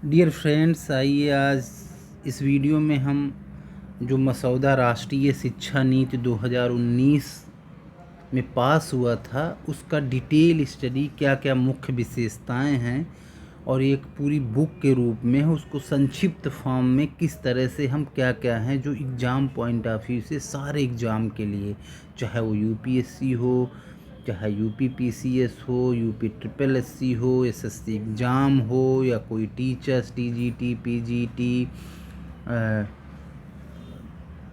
Dear friends, आइए आज इस वीडियो में हम जो मसौदा राष्ट्रीय शिक्षा नीति 2019 में पास हुआ था उसका डिटेल स्टडी, क्या क्या मुख्य विशेषताएं हैं और एक पूरी बुक के रूप में उसको संक्षिप्त फॉर्म में किस तरह से हम क्या क्या हैं जो एग्ज़ाम पॉइंट ऑफ व्यू से सारे एग्ज़ाम के लिए, चाहे वो यूपीएससी हो, चाहे यूपी पीसीएस हो, यूपी ट्रिपल एससी हो, एसएससी एग्ज़ाम हो, या कोई teachers TGT PGT,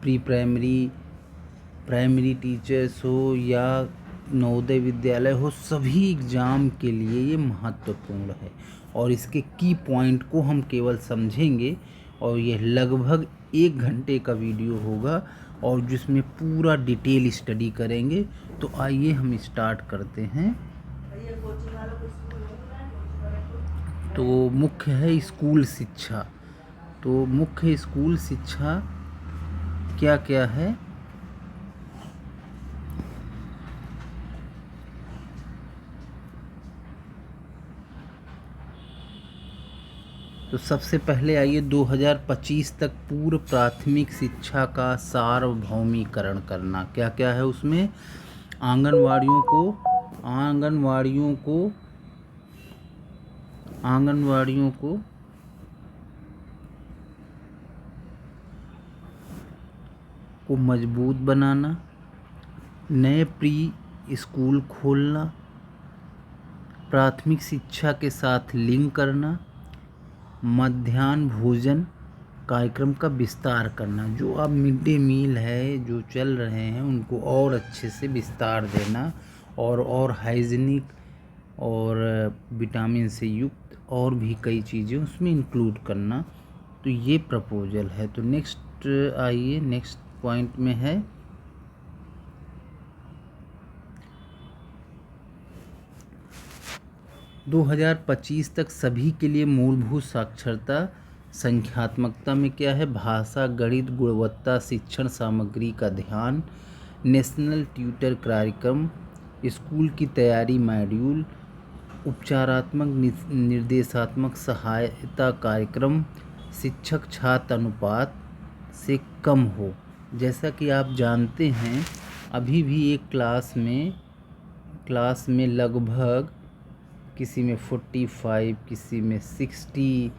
pre primary teachers हो या नवोदय विद्यालय हो, सभी एग्ज़ाम के लिए ये महत्वपूर्ण है। और इसके की पॉइंट को हम केवल समझेंगे और ये लगभग 1 घंटे का वीडियो होगा और जिसमें पूरा डिटेल स्टडी करेंगे। तो आइए हम स्टार्ट करते हैं। तो मुख्य है स्कूल शिक्षा। तो मुख्य स्कूल शिक्षा क्या क्या है? तो सबसे पहले आइए 2025 तक पूर्व प्राथमिक शिक्षा का सार्वभौमिकरण करना। क्या क्या है उसमें? आंगनवाड़ियों को मजबूत बनाना, नए प्री स्कूल खोलना, प्राथमिक शिक्षा के साथ लिंक करना, मध्याह्न भोजन कार्यक्रम का विस्तार करना। जो अब मिड डे मील है जो चल रहे हैं उनको और अच्छे से विस्तार देना और हाइजीनिक और विटामिन से युक्त और भी कई चीज़ें उसमें इंक्लूड करना। तो ये प्रपोजल है। तो नेक्स्ट आइए, नेक्स्ट पॉइंट में है 2025 तक सभी के लिए मूलभूत साक्षरता। संख्यात्मकता में क्या है? भाषा, गणित, गुणवत्ता शिक्षण सामग्री का ध्यान, नेशनल ट्यूटर कार्यक्रम, स्कूल की तैयारी मॉड्यूल, उपचारात्मक निर्देशात्मक सहायता कार्यक्रम, शिक्षक छात्र अनुपात से कम हो। जैसा कि आप जानते हैं अभी भी एक क्लास में लगभग किसी में 45, किसी में 60,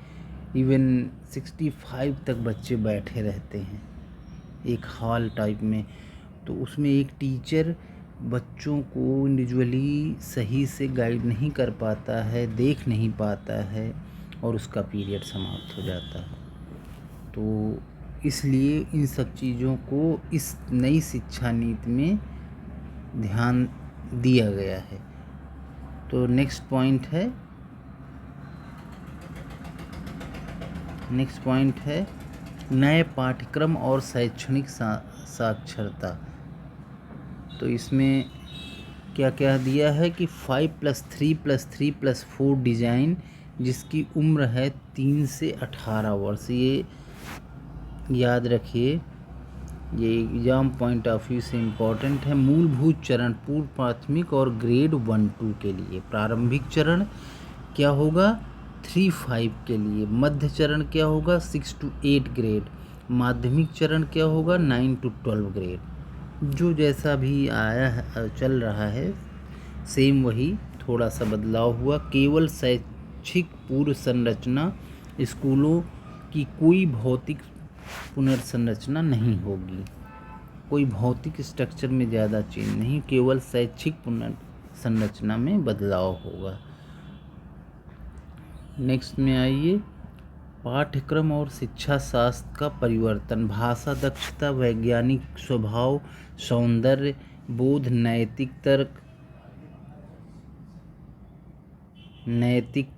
इवन 65 तक बच्चे बैठे रहते हैं एक हॉल टाइप में। तो उसमें एक टीचर बच्चों को इंडिविजुअली सही से गाइड नहीं कर पाता है, देख नहीं पाता है और उसका पीरियड समाप्त हो जाता है। तो इसलिए इन सब चीज़ों को इस नई शिक्षा नीति में ध्यान दिया गया है। तो नेक्स्ट पॉइंट है नए पाठ्यक्रम और शैक्षणिक साक्षरता। तो इसमें क्या क्या दिया है कि 5+3+3+4 डिज़ाइन, जिसकी उम्र है 3 से 18 वर्ष। ये याद रखिए, ये एग्ज़ाम पॉइंट ऑफ व्यू से इम्पॉर्टेंट है। मूलभूत चरण पूर्व प्राथमिक और ग्रेड 1-2 के लिए। प्रारंभिक चरण क्या होगा? 3-5 के लिए। मध्य चरण क्या होगा? 6 to 8 ग्रेड। माध्यमिक चरण क्या होगा? 9 to 12 ग्रेड। जो जैसा भी आया है चल रहा है सेम वही, थोड़ा सा बदलाव हुआ। केवल शैक्षिक पूर्व संरचना, स्कूलों की कोई भौतिक पुनर्संरचना नहीं होगी। कोई भौतिक स्ट्रक्चर में ज़्यादा चेंज नहीं, केवल शैक्षिक पुनर्संरचना में बदलाव होगा। नेक्स्ट में आइए, पाठ्यक्रम और शिक्षा शास्त्र का परिवर्तन। भाषा दक्षता, वैज्ञानिक स्वभाव, सौंदर्य बोध, नैतिक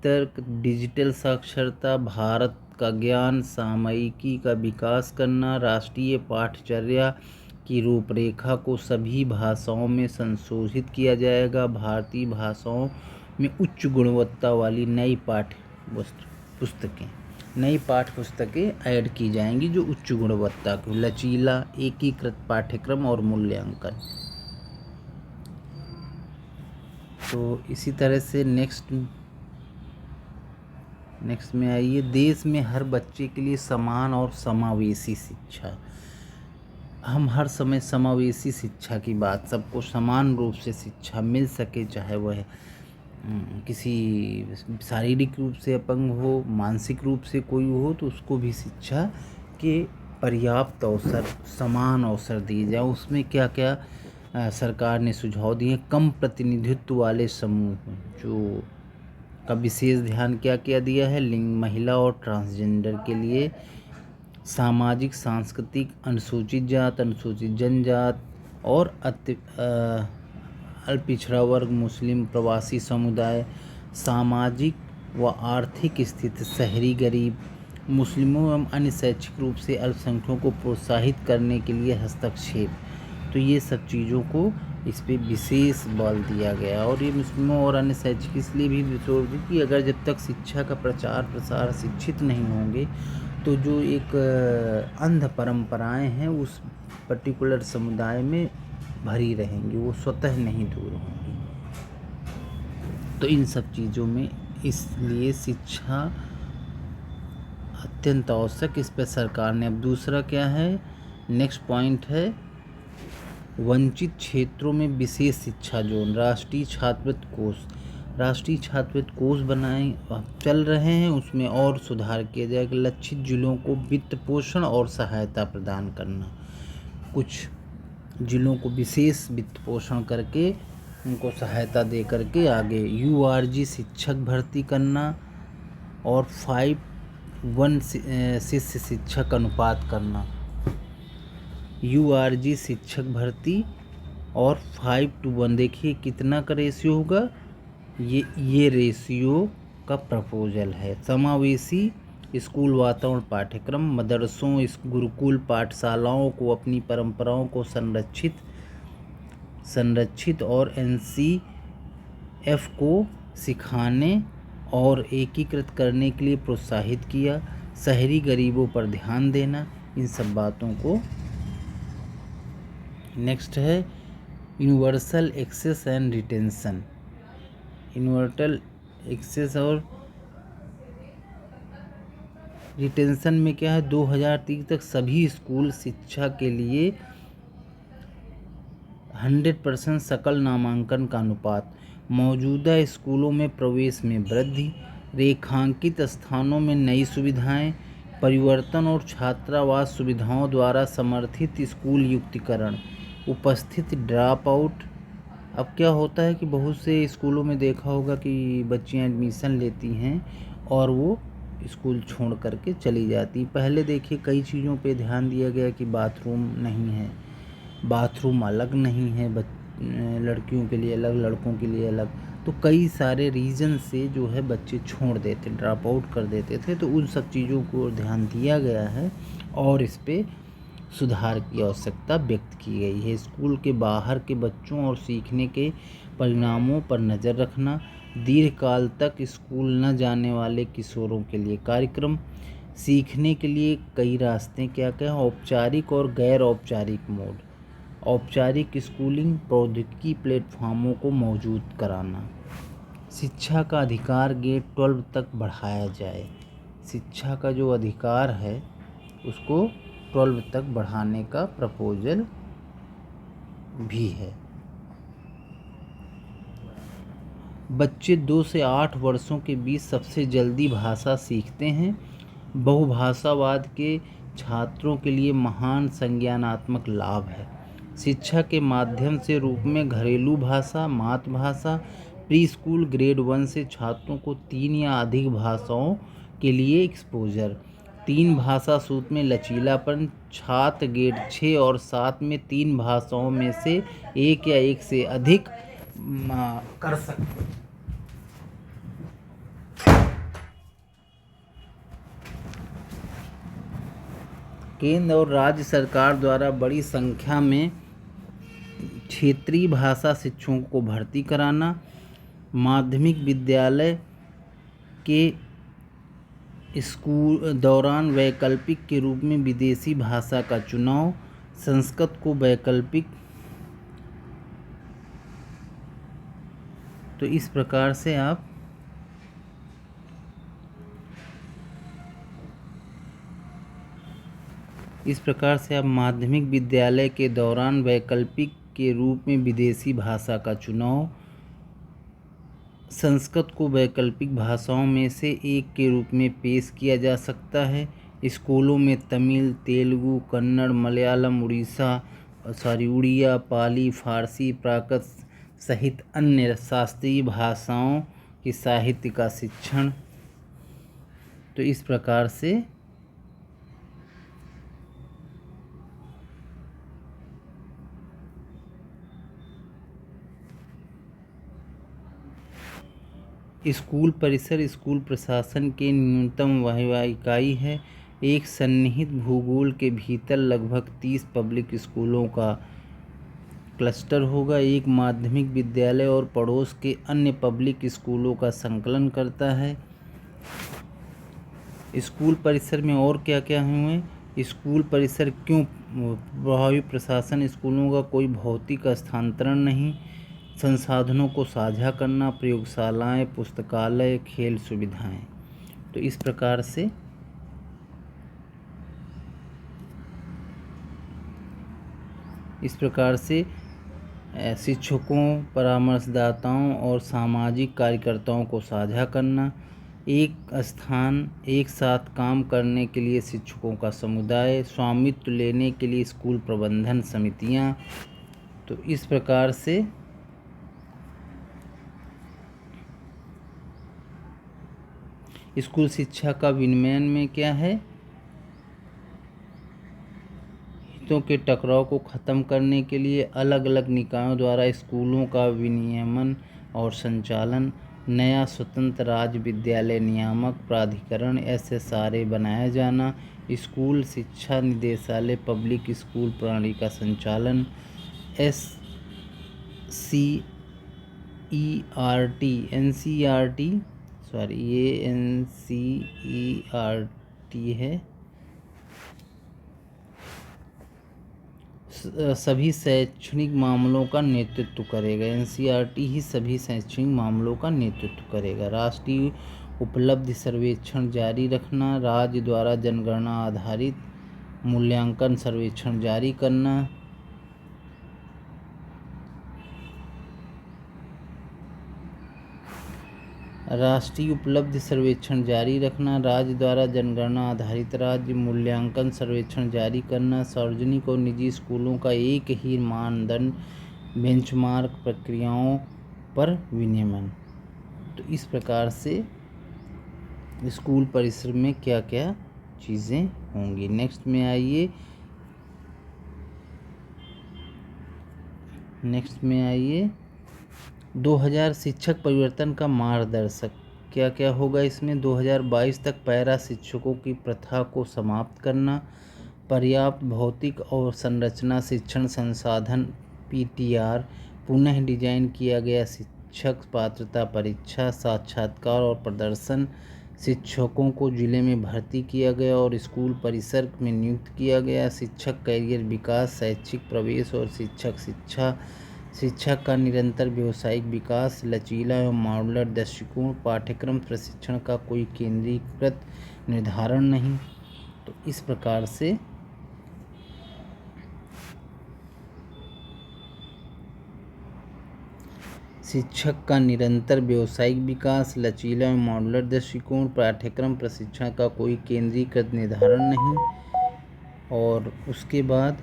तर्क, डिजिटल साक्षरता, भारत का ज्ञान, सामयिकी का विकास करना, राष्ट्रीय पाठ्यचर्या की रूपरेखा को सभी भाषाओं में संशोधित किया जाएगा। भारतीय भाषाओं में उच्च गुणवत्ता वाली नई पाठ्य पुस्तकें ऐड की जाएंगी जो उच्च गुणवत्ता की। लचीला एकीकृत पाठ्यक्रम और मूल्यांकन। तो इसी तरह से नेक्स्ट में आइए, देश में हर बच्चे के लिए समान और समावेशी शिक्षा। हम हर समय समावेशी शिक्षा की बात, सबको समान रूप से शिक्षा मिल सके, चाहे वह किसी शारीरिक रूप से अपंग हो, मानसिक रूप से कोई हो, तो उसको भी शिक्षा के पर्याप्त अवसर, समान अवसर दिए जाए। उसमें क्या क्या सरकार ने सुझाव दिए। कम प्रतिनिधित्व वाले समूह जो का विशेष ध्यान क्या क्या दिया है, लिंग, महिला और ट्रांसजेंडर के लिए, सामाजिक सांस्कृतिक, अनुसूचित जात, अनुसूचित जनजात और अल्प पिछड़ा वर्ग, मुस्लिम, प्रवासी समुदाय, सामाजिक व आर्थिक स्थिति, शहरी गरीब, मुस्लिमों एवं अन्य शैक्षिक रूप से अल्पसंख्यकों को प्रोत्साहित करने के लिए हस्तक्षेप। तो ये सब चीज़ों को इस पे विशेष बल दिया गया। और ये मुस्लिमों और अन्य शैक्षिक इसलिए भी जोर दी कि अगर जब तक शिक्षा का प्रचार प्रसार, शिक्षित नहीं होंगे, तो जो एक अंध परंपराएं हैं उस पर्टिकुलर समुदाय में भरी रहेंगी, वो स्वतः नहीं दूर होंगी। तो इन सब चीज़ों में इसलिए शिक्षा अत्यंत आवश्यक, इस पर सरकार ने। अब दूसरा क्या है, नेक्स्ट पॉइंट है, वंचित क्षेत्रों में विशेष शिक्षा जोन, राष्ट्रीय छात्रवृत्ति कोष। राष्ट्रीय छात्रवृत्ति कोष बनाए चल रहे हैं, उसमें और सुधार किया जाएगा। लक्षित जिलों को वित्त पोषण और सहायता प्रदान करना, कुछ जिलों को विशेष वित्त पोषण करके उनको सहायता दे करके आगे। URG शिक्षक भर्ती करना और 5:1 शिष्य शिक्षक अनुपात करना। URG शिक्षक भर्ती और 5:1, देखिए कितना का रेशियो होगा, ये रेशियो का प्रपोजल है। समावेशी स्कूल वातावरण पाठ्यक्रम, मदरसों, गुरुकुल पाठशालाओं को अपनी परंपराओं को संरक्षित और NCF को सिखाने और एकीकृत करने के लिए प्रोत्साहित किया। शहरी गरीबों पर ध्यान देना, इन सब बातों को। नेक्स्ट है universal access and retention. Universal access और रिटेंशन में क्या है, 2030 तक सभी स्कूल शिक्षा के लिए 100% सकल नामांकन का अनुपात, मौजूदा स्कूलों में प्रवेश में वृद्धि, रेखांकित स्थानों में नई सुविधाएं, परिवर्तन और छात्रावास सुविधाओं द्वारा समर्थित स्कूल युक्तिकरण, उपस्थित ड्रॉप आउट। अब क्या होता है कि बहुत से स्कूलों में देखा होगा कि बच्चियां एडमिशन लेती हैं और वो स्कूल छोड़ करके चली जाती। पहले देखिए कई चीज़ों पे ध्यान दिया गया कि बाथरूम नहीं है, बाथरूम अलग नहीं है, लड़कियों के लिए अलग, लड़कों के लिए अलग। तो कई सारे रीज़न से जो है बच्चे छोड़ देते, ड्रॉप आउट कर देते थे। तो उन सब चीज़ों को ध्यान दिया गया है और इस पे सुधार की आवश्यकता व्यक्त की गई है। स्कूल के बाहर के बच्चों और सीखने के परिणामों पर नज़र रखना, दीर्घकाल तक स्कूल न जाने वाले किशोरों के लिए कार्यक्रम, सीखने के लिए कई रास्ते क्या क्या, औपचारिक और गैर औपचारिक मोड, औपचारिक स्कूलिंग, प्रौद्योगिकी प्लेटफॉर्मों को मौजूद कराना, शिक्षा का अधिकार ग्रेड 12 तक बढ़ाया जाए। शिक्षा का जो अधिकार है उसको 12 तक बढ़ाने का प्रपोजल भी है। बच्चे 2 से 8 वर्षों के बीच सबसे जल्दी भाषा सीखते हैं। बहुभाषावाद के छात्रों के लिए महान संज्ञानात्मक लाभ है। शिक्षा के माध्यम से रूप में घरेलू भाषा, मातृभाषा, प्री स्कूल ग्रेड 1 से छात्रों को 3 या अधिक भाषाओं के लिए एक्सपोजर, 3 भाषा सूत्र में लचीलापन, छात्र ग्रेड 6 और 7 में 3 भाषाओं में से एक या एक से अधिक कर सकते। केंद्र और राज्य सरकार द्वारा बड़ी संख्या में क्षेत्रीय भाषा शिक्षकों को भर्ती कराना, माध्यमिक विद्यालय के स्कूल दौरान वैकल्पिक के रूप में विदेशी भाषा का चुनाव, संस्कृत को वैकल्पिक। तो इस प्रकार से आप इस प्रकार से आप माध्यमिक विद्यालय के दौरान वैकल्पिक के रूप में विदेशी भाषा का चुनाव, संस्कृत को वैकल्पिक भाषाओं में से एक के रूप में पेश किया जा सकता है। स्कूलों में तमिल, तेलुगु, कन्नड़, मलयालम, उड़िया, पाली, फारसी, प्राकृत सहित अन्य शास्त्रीय भाषाओं के साहित्य का शिक्षण। तो इस प्रकार से स्कूल परिसर स्कूल प्रशासन के न्यूनतम वाहिवाही इकाई है। एक सन्निहित भूगोल के भीतर लगभग 30 पब्लिक स्कूलों का क्लस्टर होगा। एक माध्यमिक विद्यालय और पड़ोस के अन्य पब्लिक स्कूलों का संकलन करता है। स्कूल परिसर में और क्या क्या हुए? स्कूल परिसर क्यों प्रभावी प्रशासन, स्कूलों का कोई भौतिक स्थानांतरण नहीं, संसाधनों को साझा करना, प्रयोगशालाएं, पुस्तकालय, खेल सुविधाएं। तो इस प्रकार से शिक्षकों, परामर्शदाताओं और सामाजिक कार्यकर्ताओं को साझा करना, एक स्थान एक साथ काम करने के लिए शिक्षकों का समुदाय, स्वामित्व लेने के लिए स्कूल प्रबंधन समितियां। तो इस प्रकार से स्कूल शिक्षा का विनियमन में क्या है? हितों के टकराव को खत्म करने के लिए अलग अलग निकायों द्वारा स्कूलों का विनियमन और संचालन, नया स्वतंत्र राज्य विद्यालय नियामक प्राधिकरण SSRA बनाया जाना, स्कूल शिक्षा निदेशालय पब्लिक स्कूल प्रणाली का संचालन, NCERT है, सभी शैक्षणिक मामलों का नेतृत्व करेगा। NCERT ही सभी शैक्षणिक मामलों का नेतृत्व करेगा। राष्ट्रीय उपलब्धि सर्वेक्षण जारी रखना, राज्य द्वारा जनगणना आधारित मूल्यांकन सर्वेक्षण जारी करना, राष्ट्रीय उपलब्धि सर्वेक्षण जारी रखना, राज्य द्वारा जनगणना आधारित राज्य मूल्यांकन सर्वेक्षण जारी करना, सार्वजनिक और निजी स्कूलों का एक ही मानदंड बेंचमार्क प्रक्रियाओं पर विनियमन। तो इस प्रकार से स्कूल परिसर में क्या क्या चीज़ें होंगी। नेक्स्ट में आइए 2000 शिक्षक परिवर्तन का मार्गदर्शक। क्या क्या होगा इसमें? 2022 तक पैरा शिक्षकों की प्रथा को समाप्त करना, पर्याप्त भौतिक और संरचना शिक्षण संसाधन PTR, पुनः डिजाइन किया गया शिक्षक पात्रता परीक्षा, साक्षात्कार और प्रदर्शन, शिक्षकों को जिले में भर्ती किया गया और स्कूल परिसर में नियुक्त किया गया, शिक्षक कैरियर विकास, शैक्षिक प्रवेश और शिक्षक शिक्षा, शिक्षा का निरंतर व्यावसायिक विकास, लचीला एवं मॉड्यूलर दृष्टिकोण, पाठ्यक्रम प्रशिक्षण का कोई केंद्रीकृत निर्धारण नहीं। तो इस प्रकार से शिक्षक का निरंतर व्यावसायिक विकास, लचीला एवं मॉड्यूलर दृष्टिकोण, पाठ्यक्रम प्रशिक्षण का कोई केंद्रीकृत निर्धारण नहीं। और उसके बाद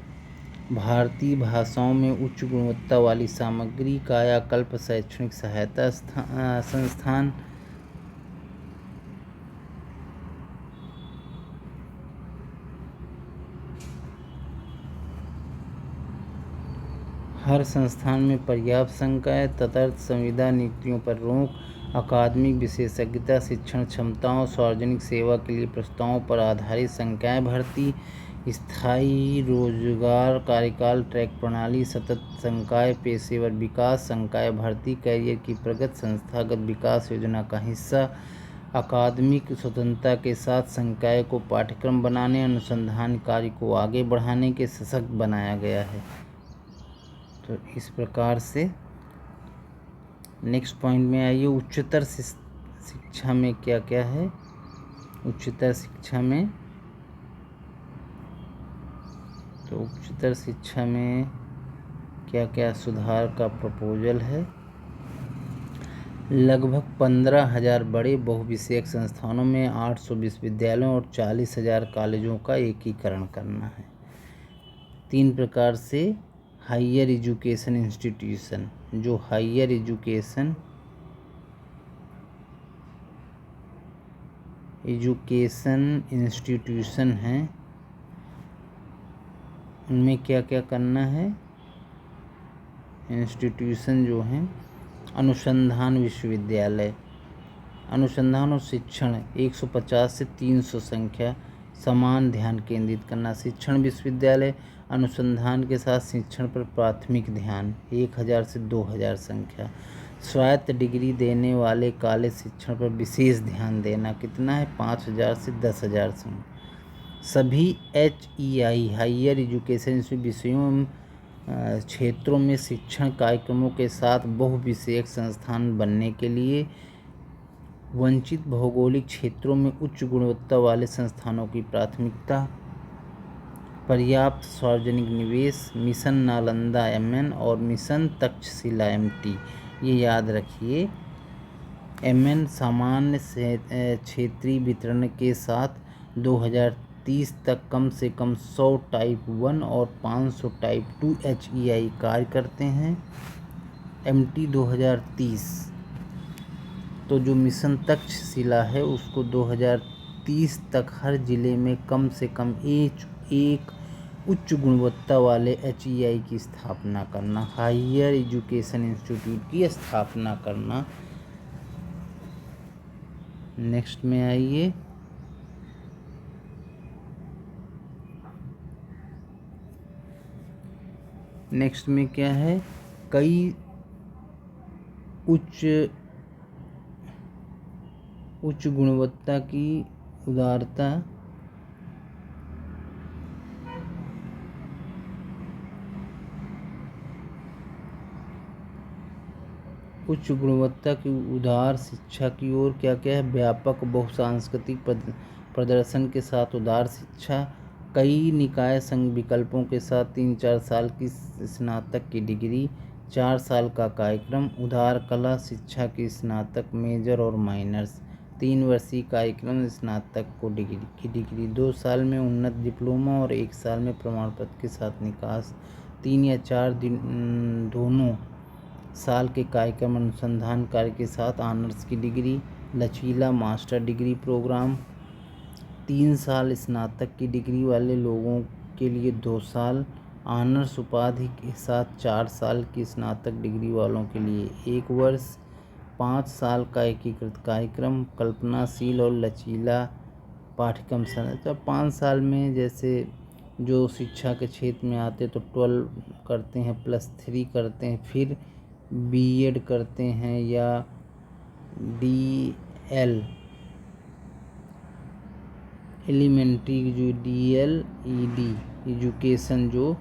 भारतीय भाषाओं में उच्च गुणवत्ता वाली सामग्री, कायाकल्प शैक्षणिक सहायता संस्थान, हर संस्थान में पर्याप्त संकाय, तदर्थ संविदा नियुक्तियों पर रोक, अकादमिक विशेषज्ञता, शिक्षण क्षमताओं, सार्वजनिक सेवा के लिए प्रस्तावों पर आधारित संकाय भर्ती, स्थायी रोजगार कार्यकाल ट्रैक प्रणाली, सतत संकाय, पेशेवर विकास, संकाय भर्ती, कैरियर की प्रगति, संस्थागत विकास योजना का हिस्सा, अकादमिक स्वतंत्रता के साथ संकाय को पाठ्यक्रम बनाने, अनुसंधान कार्य को आगे बढ़ाने के सशक्त बनाया गया है। तो इस प्रकार से नेक्स्ट पॉइंट में आइए, उच्चतर शिक्षा में क्या क्या है। उच्चतर शिक्षा में तो उच्चतर शिक्षा में क्या क्या सुधार का प्रपोजल है। लगभग 15,000 बड़े बहुविषयक संस्थानों में 800 विश्वविद्यालयों और 40,000 कॉलेजों का एकीकरण करना है। 3 प्रकार से हायर एजुकेशन इंस्टीट्यूशन, जो हायर एजुकेशन इंस्टीट्यूशन हैं उनमें क्या क्या करना है। इंस्टीट्यूशन जो हैं, अनुसंधान विश्वविद्यालय, अनुसंधान और शिक्षण 150 से 300 संख्या, समान ध्यान केंद्रित करना। शिक्षण विश्वविद्यालय अनुसंधान के साथ शिक्षण पर प्राथमिक ध्यान 1000 से 2000 संख्या। स्वायत्त डिग्री देने वाले कॉलेज शिक्षण पर विशेष ध्यान देना, कितना है 5000 से 10,000 संख्या। सभी HEI हायर एजुकेशन विषयों एवं क्षेत्रों में शिक्षण कार्यक्रमों के साथ बहुविषयक संस्थान बनने के लिए वंचित भौगोलिक क्षेत्रों में उच्च गुणवत्ता वाले संस्थानों की प्राथमिकता। पर्याप्त सार्वजनिक निवेश, मिशन नालंदा MN और मिशन तक्षशिला MT। ये याद रखिए, MN सामान्य क्षेत्रीय वितरण के साथ 2030 तक कम से कम 100 टाइप 1 और 500 टाइप 2 HEI कार्य करते हैं। MT 2030, तो जो मिशन तक्षशिला है उसको 2030 तक हर जिले में कम से कम एक उच्च गुणवत्ता वाले HEI की स्थापना करना, हायर एजुकेशन इंस्टीट्यूट की स्थापना करना। नेक्स्ट में आइए, नेक्स्ट में क्या है, कई उच्च गुणवत्ता की उदारता उच्च गुणवत्ता की उदार शिक्षा की ओर क्या क्या है, व्यापक बहुसांस्कृतिक प्रदर्शन के साथ उदार शिक्षा, कई निकाय संघ विकल्पों के साथ 3-4 साल की स्नातक की डिग्री, 4 साल का कार्यक्रम, उदार कला शिक्षा की स्नातक मेजर और माइनर्स, 3 वर्षीय कार्यक्रम, स्नातक को डिग्री 2 साल में उन्नत डिप्लोमा और 1 साल में प्रमाण पत्र के साथ निकास, 3 या 4 दोनों साल के कार्यक्रम अनुसंधान कार्य के साथ ऑनर्स की डिग्री, लचीला मास्टर डिग्री प्रोग्राम, 3 साल स्नातक की डिग्री वाले लोगों के लिए 2 साल, ऑनर्स उपाधि के साथ 4 साल की स्नातक डिग्री वालों के लिए 1 वर्ष, 5 साल का एकीकृत कार्यक्रम, कल्पनाशील और लचीला पाठ्यक्रम संरचना। 5 साल में जैसे जो शिक्षा के क्षेत्र में आते तो 12 करते हैं, +3 करते हैं, फिर BEd करते हैं, या DL एलिमेंट्री जो DLED एजुकेशन, जो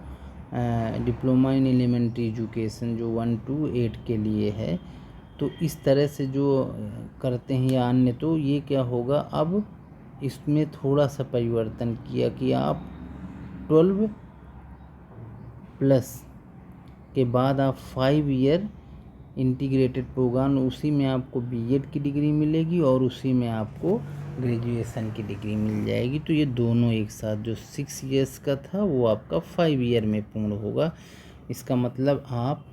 डिप्लोमा इन एलिमेंट्री एजुकेशन जो 1 to 8 के लिए है। तो इस तरह से जो करते हैं या अन्य, तो ये क्या होगा, अब इसमें थोड़ा सा परिवर्तन किया कि आप 12+ के बाद आप 5 ईयर इंटीग्रेटेड प्रोग्राम, उसी में आपको BEd की डिग्री मिलेगी और उसी में आपको ग्रेजुएशन की डिग्री मिल जाएगी। तो ये दोनों एक साथ, जो 6 ईयर्स का था वो आपका 5 ईयर में पूर्ण होगा। इसका मतलब आप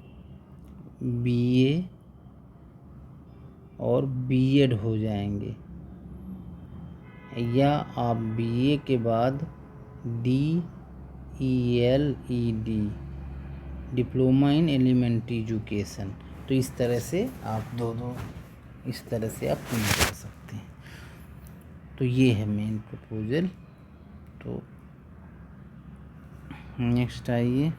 BA और BEd हो जाएंगे, या आप BA के बाद DELED diploma in elementary education. तो इस तरह से आप दोनों इस तरह से आप पूर्ण कर सकते हैं। तो ये है मेन प्रपोजल। तो नेक्स्ट आइए,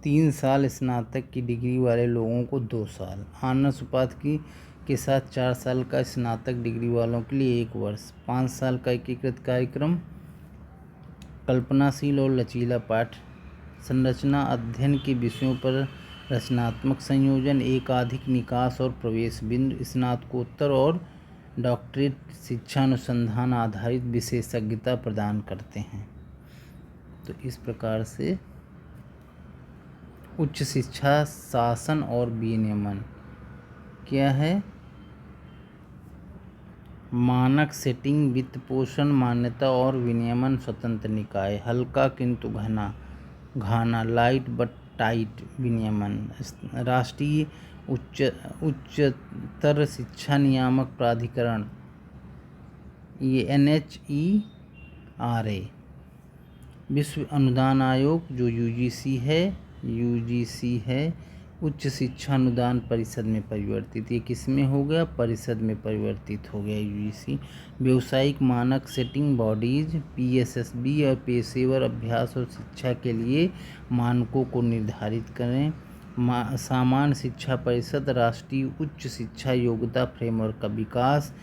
तीन साल स्नातक की डिग्री वाले लोगों को 2 साल, ऑनर्स उपाधि के साथ 4 साल का स्नातक डिग्री वालों के लिए 1 वर्ष, 5 साल का एकीकृत कार्यक्रम, कल्पनाशील और लचीला पाठ संरचना, अध्ययन के विषयों पर रचनात्मक संयोजन, एकाधिक निकास और प्रवेश बिंदु, स्नातकोत्तर और डॉक्टरेट शिक्षा अनुसंधान आधारित विशेषज्ञता प्रदान करते हैं। तो इस प्रकार से उच्च शिक्षा शासन और विनियमन क्या है? मानक सेटिंग, वित्त पोषण, मान्यता और विनियमन स्वतंत्र निकाय, हल्का किंतु घाना लाइट बट टाइट विनियमन, राष्ट्रीय उच्चतर शिक्षा नियामक प्राधिकरण ये NHERA, विश्व अनुदान आयोग जो UGC है, उच्च शिक्षा अनुदान परिषद में परिवर्तित, ये किस में हो गया? परिषद में परिवर्तित हो गया UGC। व्यावसायिक मानक सेटिंग बॉडीज PSSB और पेशेवर अभ्यास और शिक्षा के लिए मानकों को निर्धारित करें। सामान्य शिक्षा परिषद राष्ट्रीय उच्च शिक्षा योग्यता फ्रेमवर्क का विकास,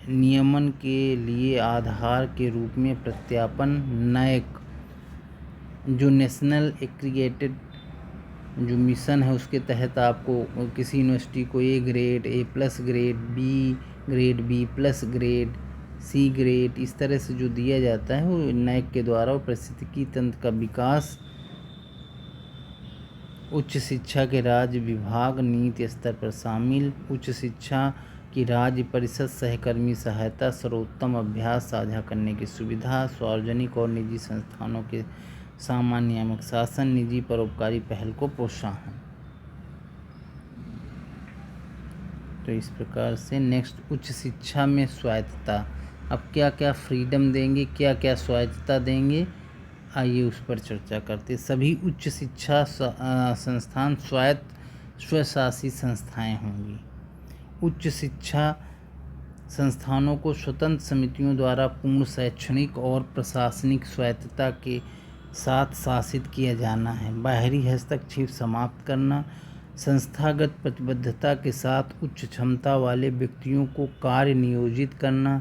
नियमन के लिए आधार के रूप में प्रत्यापन, NAAC जो नेशनल एक्रीगेटेड जो मिशन है उसके तहत आपको किसी यूनिवर्सिटी को A grade, A+ grade, B grade, B+ grade, C grade इस तरह से जो दिया जाता है वो NAAC के द्वारा पारिस्थितिकी तंत्र का विकास, उच्च शिक्षा के राज्य विभाग नीति स्तर पर शामिल, उच्च शिक्षा की राज्य परिषद सहकर्मी सहायता, सर्वोत्तम अभ्यास साझा करने की सुविधा, सार्वजनिक और निजी संस्थानों के सामान्य नियामक शासन, निजी परोपकारी पहल को प्रोत्साहन। तो इस प्रकार से नेक्स्ट उच्च शिक्षा में स्वायत्तता, अब क्या क्या फ्रीडम देंगे, क्या क्या स्वायत्तता देंगे, आइए उस पर चर्चा करते। सभी उच्च शिक्षा संस्थान स्वायत्त स्वशासी संस्थाएं होंगी। उच्च शिक्षा संस्थानों को स्वतंत्र समितियों द्वारा पूर्ण शैक्षणिक और प्रशासनिक स्वायत्तता के साथ शासित किया जाना है। बाहरी हस्तक्षेप समाप्त करना, संस्थागत प्रतिबद्धता के साथ उच्च क्षमता वाले व्यक्तियों को कार्य नियोजित करना,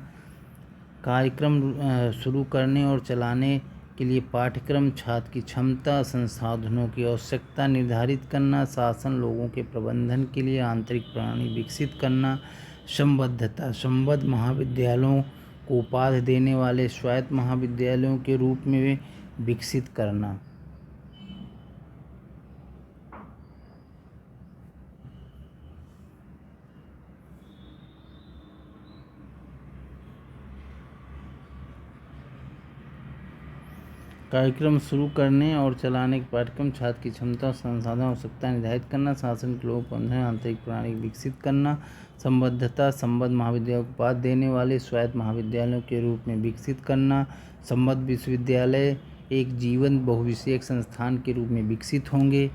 कार्यक्रम शुरू करने और चलाने के लिए पाठ्यक्रम, छात्र की क्षमता, संसाधनों की आवश्यकता निर्धारित करना, शासन लोगों के प्रबंधन के लिए आंतरिक प्रणाली विकसित करना, संबद्धता, संबद्ध महाविद्यालयों को उपाधि देने वाले स्वायत्त महाविद्यालयों के रूप में विकसित करना। कार्यक्रम शुरू करने और चलाने के पाठ्यक्रम, छात्र की क्षमता, संसाधन आवश्यकता निर्धारित करना, शासन के लोगों पर आंतरिक प्रणाली विकसित करना, संबद्धता, संबद्ध महाविद्यालयों को उपाधि देने वाले स्वायत्त महाविद्यालयों के रूप में विकसित करना, संबद्ध विश्वविद्यालय एक जीवंत बहुविषयक संस्थान के रूप में विकसित होंगे।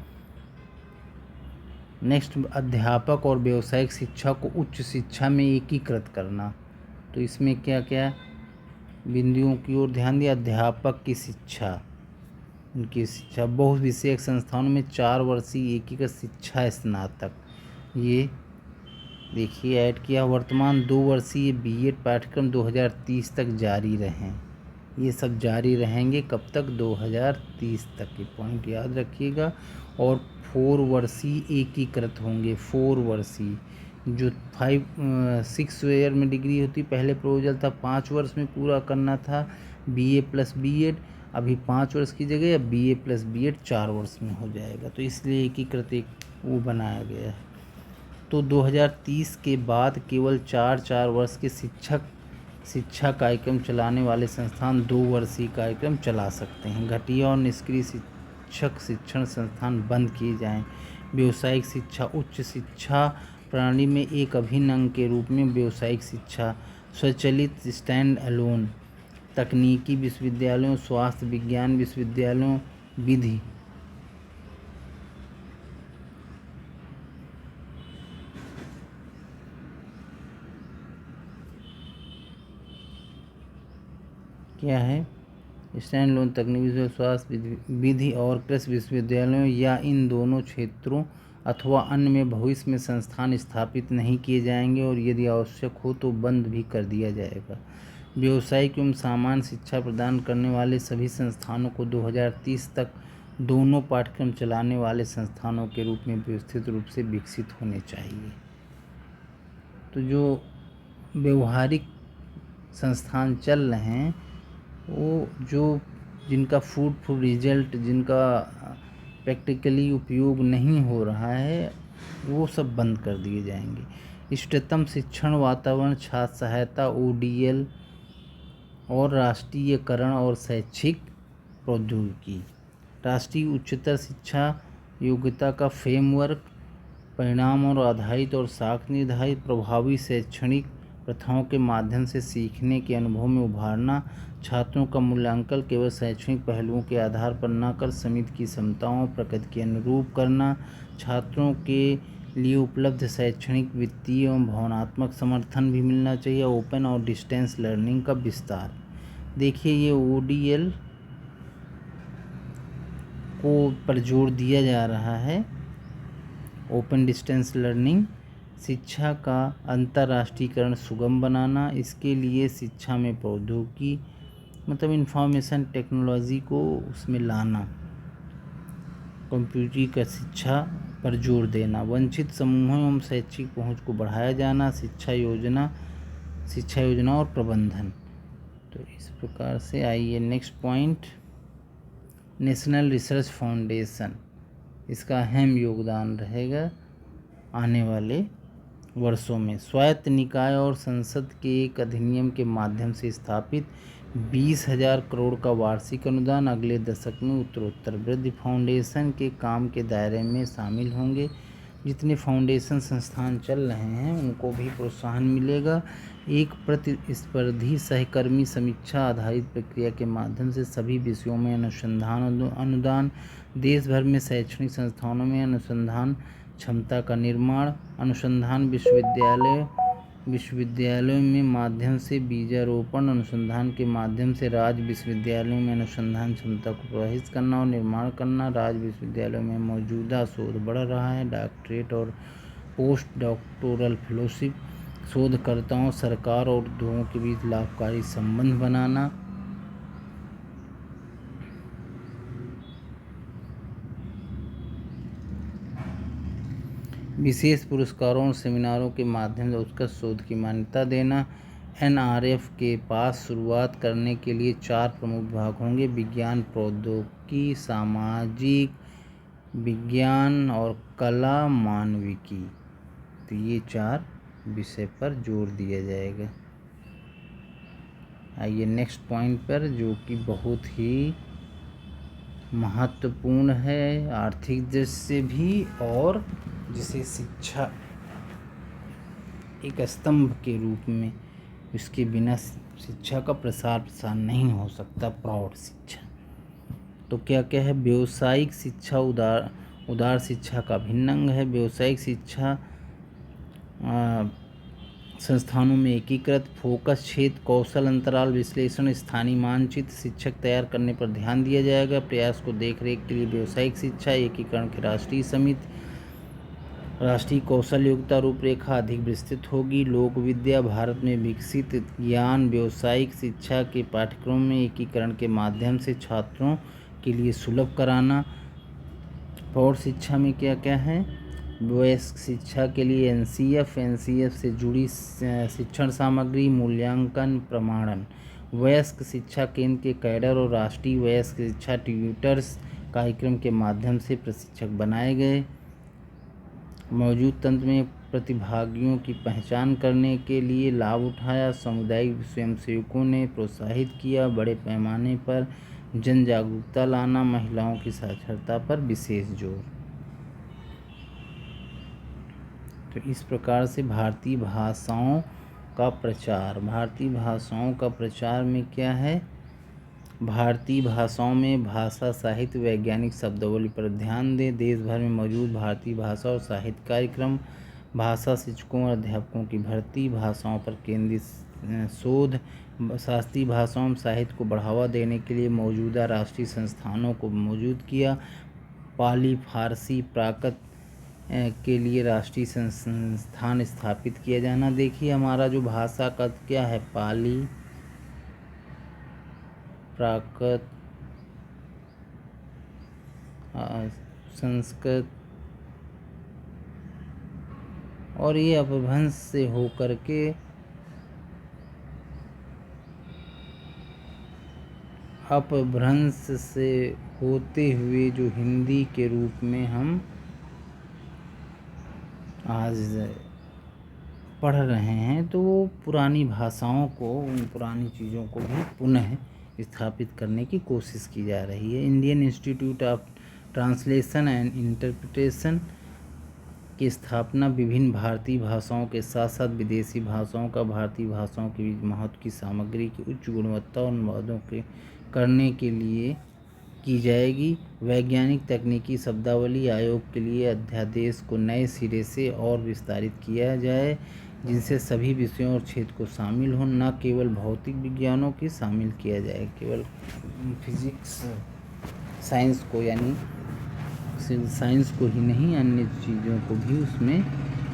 नेक्स्ट, अध्यापक और व्यावसायिक शिक्षा को उच्च शिक्षा में एकीकृत करना। तो इसमें क्या क्या बिंदुओं की ओर ध्यान दिया? अध्यापक की शिक्षा, उनकी शिक्षा बहुविषयक संस्थानों में 4 वर्षीय एकीकृत शिक्षा स्नातक, ये देखिए ऐड किया। वर्तमान 2 वर्षीय B.Ed पाठ्यक्रम 2030 तक जारी रहें, ये सब जारी रहेंगे कब तक? 2030 तक, के पॉइंट याद रखिएगा। और 4 वर्षीय एकीकृत होंगे, 4 वर्षीय जो 6 ईयर में डिग्री होती, पहले प्रोपोजल था 5 वर्ष में पूरा करना था BA+ B.Ed, अभी 5 वर्ष की जगह अब BA+ B.Ed 4 वर्ष में हो जाएगा, तो इसलिए एकीकृत एक वो बनाया गया है। तो 2030 के बाद केवल 4 वर्ष के शिक्षा कार्यक्रम चलाने वाले संस्थान 2 वर्षीय कार्यक्रम चला सकते हैं। घटिया और निष्क्रिय शिक्षक शिक्षण संस्थान बंद किए जाएं। व्यावसायिक शिक्षा, उच्च शिक्षा प्रणाली में एक अभिन्न अंग के रूप में व्यावसायिक शिक्षा, स्वचालित स्टैंड अलोन, तकनीकी विश्वविद्यालयों, स्वास्थ्य विज्ञान विश्वविद्यालयों, विधि क्या है? स्टैंड लोन, तकनीकी, स्वास्थ्य, विधि और कृषि विश्वविद्यालयों या इन दोनों क्षेत्रों अथवा अन्य में भविष्य में संस्थान स्थापित नहीं किए जाएंगे और यदि आवश्यक हो तो बंद भी कर दिया जाएगा। व्यावसायिक एवं सामान्य शिक्षा प्रदान करने वाले सभी संस्थानों को 2030 तक दोनों पाठ्यक्रम चलाने वाले संस्थानों के रूप में व्यवस्थित रूप से विकसित होने चाहिए। तो जो व्यवहारिक संस्थान चल रहे हैं वो जिनका फ्रूटफुल रिजल्ट, जिनका प्रैक्टिकली उपयोग नहीं हो रहा है, वो सब बंद कर दिए जाएंगे। इष्टतम शिक्षण वातावरण, छात्र सहायता, ODL और राष्ट्रीयकरण और शैक्षिक प्रौद्योगिकी। राष्ट्रीय उच्चतर शिक्षा योग्यता का फ्रेमवर्क, परिणाम और आधारित और साख निर्धारित प्रभावी शैक्षणिक प्रथाओं के माध्यम से सीखने के अनुभव में उभारना। छात्रों का मूल्यांकन केवल शैक्षणिक पहलुओं के आधार पर न कर समिति की क्षमताओं प्रकृति के अनुरूप करना। छात्रों के लिए उपलब्ध शैक्षणिक, वित्तीय एवं भावनात्मक समर्थन भी मिलना चाहिए। ओपन और डिस्टेंस लर्निंग का विस्तार। देखिए ये ODL को पर जोर दिया जा रहा है। ओपन डिस्टेंस लर्निंग, शिक्षा का अंतर्राष्ट्रीयकरण सुगम बनाना, इसके लिए शिक्षा में प्रौद्योगिकी मतलब इंफॉर्मेशन टेक्नोलॉजी को उसमें लाना, कंप्यूटरी का शिक्षा पर जोर देना, वंचित समूहों एवं शैक्षिक पहुंच को बढ़ाया जाना, शिक्षा योजना और प्रबंधन। तो इस प्रकार से आइए next point, national research foundation, इसका अहम योगदान रहेगा आने वाले वर्षों में। स्वायत्त निकाय और संसद के एक अधिनियम के माध्यम से स्थापित 20,000 करोड़ का वार्षिक अनुदान अगले दशक में उत्तरोत्तर वृद्धि फाउंडेशन के काम के दायरे में शामिल होंगे। जितने फाउंडेशन संस्थान चल रहे हैं उनको भी प्रोत्साहन मिलेगा। एक प्रतिस्पर्धी सहकर्मी समीक्षा आधारित प्रक्रिया के माध्यम से सभी विषयों में अनुसंधान अनुदान, देश भर में शैक्षणिक संस्थानों में अनुसंधान क्षमता का निर्माण, अनुसंधान विश्वविद्यालयों में माध्यम से बीजारोपण, अनुसंधान के माध्यम से राज्य विश्वविद्यालयों में अनुसंधान क्षमता को प्रभावित करना और निर्माण करना। राज्य विश्वविद्यालयों में मौजूदा शोध बढ़ रहा है। डॉक्टरेट और पोस्ट डॉक्टोरल फेलोशिप, शोधकर्ताओं, सरकार और उद्योगों के बीच लाभकारी संबंध बनाना। विशेष पुरस्कारों और सेमिनारों के माध्यम से उत्कृष्ट शोध की मान्यता देना। NRF के पास शुरुआत करने के लिए 4 प्रमुख विभाग होंगे: विज्ञान, प्रौद्योगिकी, सामाजिक विज्ञान और कला मानविकी। तो ये 4 विषय पर जोर दिया जाएगा। आइए नेक्स्ट पॉइंट पर, जो कि बहुत ही महत्वपूर्ण है आर्थिक दृष्टि से भी, और जिसे शिक्षा एक स्तंभ के रूप में, इसके बिना शिक्षा का प्रसार नहीं हो सकता, प्रौढ़ शिक्षा। तो क्या क्या है? व्यावसायिक शिक्षा उदार शिक्षा का भिन्न अंग है। व्यावसायिक शिक्षा संस्थानों में एकीकृत फोकस क्षेत्र, कौशल अंतराल विश्लेषण, स्थानीय मानचित्र, शिक्षक तैयार करने पर ध्यान दिया जाएगा। प्रयास को देखरेख के लिए व्यावसायिक शिक्षा एकीकरण की राष्ट्रीय समिति, राष्ट्रीय कौशल योग्यता रूपरेखा अधिक विस्तृत होगी। लोक विद्या, भारत में विकसित ज्ञान व्यावसायिक शिक्षा के पाठ्यक्रमों में एकीकरण के माध्यम से छात्रों के लिए सुलभ कराना। प्रौढ़ शिक्षा में क्या क्या है? वयस्क शिक्षा के लिए NCF से जुड़ी शिक्षण सामग्री, मूल्यांकन, प्रमाणन। वयस्क शिक्षा केंद्र के कैडर और राष्ट्रीय वयस्क शिक्षा ट्यूटर्स कार्यक्रम के माध्यम से प्रशिक्षक बनाए गए। मौजूद तंत्र में प्रतिभागियों की पहचान करने के लिए लाभ उठाया। सामुदायिक स्वयंसेवकों ने प्रोत्साहित किया। बड़े पैमाने पर जन जागरूकता लाना, महिलाओं की साक्षरता पर विशेष जोर। तो इस प्रकार से भारतीय भाषाओं का प्रचार। भारतीय भाषाओं का प्रचार में क्या है? भारतीय भाषाओं में भाषा साहित्य वैज्ञानिक शब्दावली पर ध्यान दें। देश भर में मौजूद भारतीय भाषा और साहित्य कार्यक्रम, भाषा शिक्षकों और अध्यापकों की भर्ती, भाषाओं पर केंद्रित शोध, शास्त्रीय भाषाओं में साहित्य को बढ़ावा देने के लिए मौजूदा राष्ट्रीय संस्थानों को मौजूद किया। पाली, फारसी, प्राकृत के लिए राष्ट्रीय संस्थान स्थापित किया जाना। देखिए हमारा जो भाषा का क्या है, पाली, प्राकृत, संस्कृत और ये अपभ्रंश से होकर के अपभ्रंश से होते हुए जो हिंदी के रूप में हम आज पढ़ रहे हैं, तो वो पुरानी भाषाओं को, उन पुरानी चीज़ों को भी पुनः स्थापित करने की कोशिश की जा रही है। Indian institute of translation and interpretation की स्थापना विभिन्न भारतीय भाषाओं के साथ साथ विदेशी भाषाओं का भारतीय भाषाओं के बीच महत्व की सामग्री की उच्च गुणवत्ता और अनुवादों के करने के लिए की जाएगी। वैज्ञानिक तकनीकी शब्दावली आयोग के लिए अध्यादेश को नए सिरे से और विस्तारित किया जाए, जिनसे सभी विषयों और क्षेत्र को शामिल हो, न केवल भौतिक विज्ञानों की शामिल किया जाए, केवल फिजिक्स साइंस को, यानी साइंस को ही नहीं, अन्य चीज़ों को भी उसमें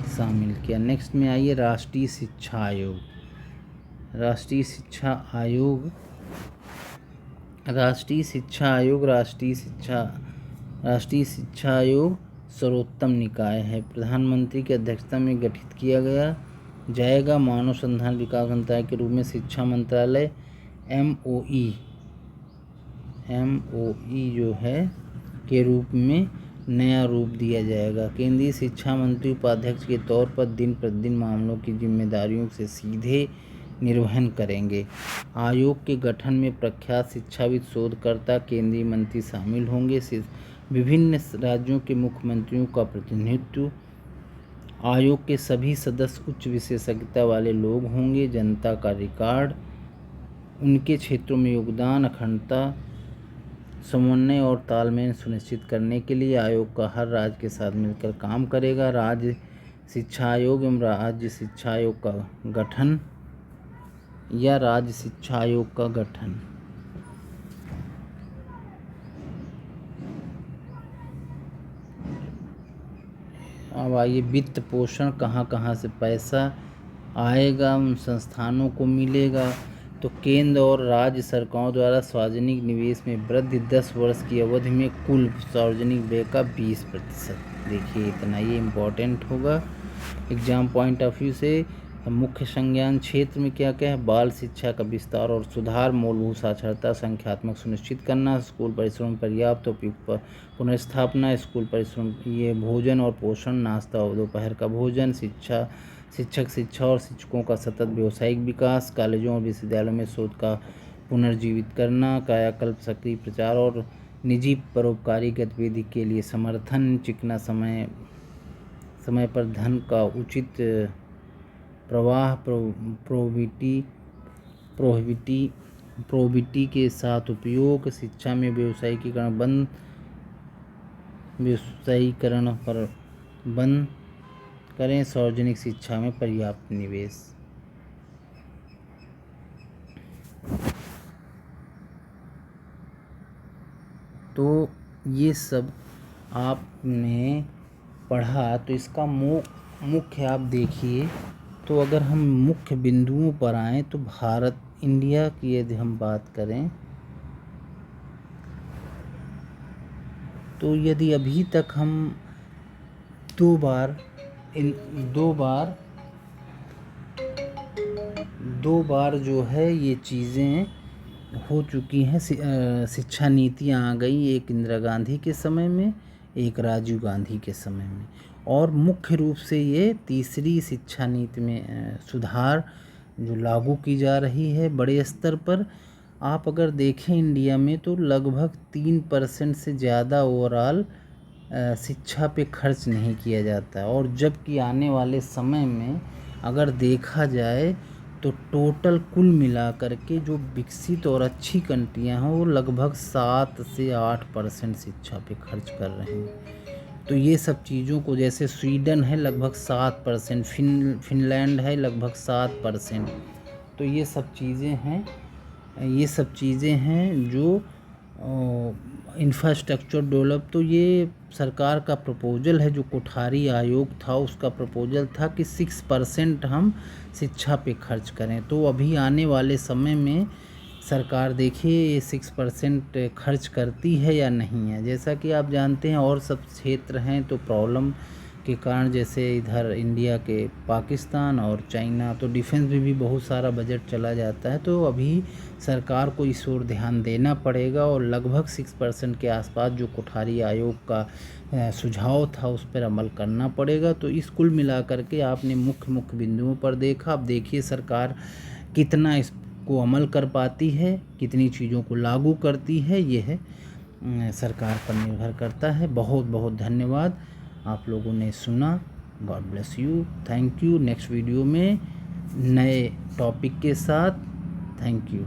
शामिल किया। नेक्स्ट में आइए राष्ट्रीय शिक्षा आयोग। राष्ट्रीय शिक्षा आयोग सर्वोत्तम निकाय है। प्रधानमंत्री की अध्यक्षता में गठित किया जाएगा। मानव संसाधन विकास मंत्रालय के रूप में शिक्षा मंत्रालय MOE जो है के रूप में नया रूप दिया जाएगा। केंद्रीय शिक्षा मंत्री उपाध्यक्ष के तौर पर दिन प्रतिदिन मामलों की जिम्मेदारियों से सीधे निर्वहन करेंगे। आयोग के गठन में प्रख्यात शिक्षाविद, शोधकर्ता, केंद्रीय मंत्री शामिल होंगे। विभिन्न राज्यों के मुख्यमंत्रियों का प्रतिनिधित्व। आयोग के सभी सदस्य उच्च विशेषज्ञता वाले लोग होंगे। जनता का रिकॉर्ड, उनके क्षेत्रों में योगदान, अखंडता, समन्वय और तालमेल सुनिश्चित करने के लिए आयोग का हर राज्य के साथ मिलकर काम करेगा। राज्य शिक्षा आयोग एवं राज्य शिक्षा आयोग का गठन या राज्य शिक्षा आयोग का गठन। अब आइए वित्त पोषण, कहाँ से पैसा आएगा, उन संस्थानों को मिलेगा। तो केंद्र और राज्य सरकारों द्वारा सार्वजनिक निवेश में वृद्धि 10 वर्ष की अवधि में कुल सार्वजनिक व्यय का 20%। देखिए इतना ये इम्पोर्टेंट होगा एग्जाम पॉइंट ऑफ व्यू से। मुख्य संज्ञान क्षेत्र में क्या क्या है? बाल शिक्षा का विस्तार और सुधार, मूलभूत साक्षरता संख्यात्मक सुनिश्चित करना, स्कूल परिसरों में पर्याप्त उपयुक्त पुनर्स्थापना, स्कूल परिसरों ये भोजन और पोषण, नाश्ता और दोपहर का भोजन, शिक्षा और शिक्षकों का सतत व्यावसायिक विकास, कॉलेजों और विश्वविद्यालयों में शोध का पुनर्जीवित करना, कायाकल्प सक्रिय प्रचार और निजी परोपकारी गतिविधि के लिए समर्थन, चिकना समय पर धन का उचित प्रवाह, प्रोबिटी के साथ उपयोग, शिक्षा में व्यवसायीकरण पर बंद करें, सार्वजनिक शिक्षा में पर्याप्त निवेश। तो ये सब आपने पढ़ा, तो इसका मुख्य आप देखिए। तो अगर हम मुख्य बिंदुओं पर आएँ तो इंडिया की यदि हम बात करें तो यदि अभी तक हम दो बार जो है ये चीज़ें हो चुकी हैं, शिक्षा नीतियाँ आ गई, एक इंदिरा गांधी के समय में, एक राजीव गांधी के समय में, और मुख्य रूप से ये तीसरी शिक्षा नीति में सुधार जो लागू की जा रही है बड़े स्तर पर। आप अगर देखें इंडिया में तो लगभग 3% से ज़्यादा ओवरऑल शिक्षा पे खर्च नहीं किया जाता, और जबकि आने वाले समय में अगर देखा जाए तो टोटल कुल मिलाकर के जो विकसित और अच्छी कंट्रियां हैं वो लगभग 7 से 8% शिक्षा पे खर्च कर रहे हैं। तो ये सब चीज़ों को, जैसे स्वीडन है लगभग 7%, फिनलैंड है लगभग 7%। तो ये सब चीज़ें हैं जो इंफ्रास्ट्रक्चर डेवलप। तो ये सरकार का प्रपोजल है, जो कोठारी आयोग था उसका प्रपोजल था कि 6% हम शिक्षा पे खर्च करें। तो अभी आने वाले समय में सरकार देखिए ये 6% खर्च करती है या नहीं है। जैसा कि आप जानते हैं और सब क्षेत्र हैं तो प्रॉब्लम के कारण, जैसे इधर इंडिया के पाकिस्तान और चाइना, तो डिफेंस में भी बहुत सारा बजट चला जाता है। तो अभी सरकार को इस ओर ध्यान देना पड़ेगा और लगभग 6% के आसपास जो कोठारी आयोग का सुझाव था उस पर अमल करना पड़ेगा। तो इस कुल मिलाकर के आपने मुख्य बिंदुओं पर देखा। अब देखिए सरकार कितना इसको अमल कर पाती है, कितनी चीज़ों को लागू करती है, यह सरकार पर निर्भर करता है। बहुत बहुत धन्यवाद आप लोगों ने सुना। God bless you, thank you. Next video में नए टॉपिक के साथ, थैंक यू।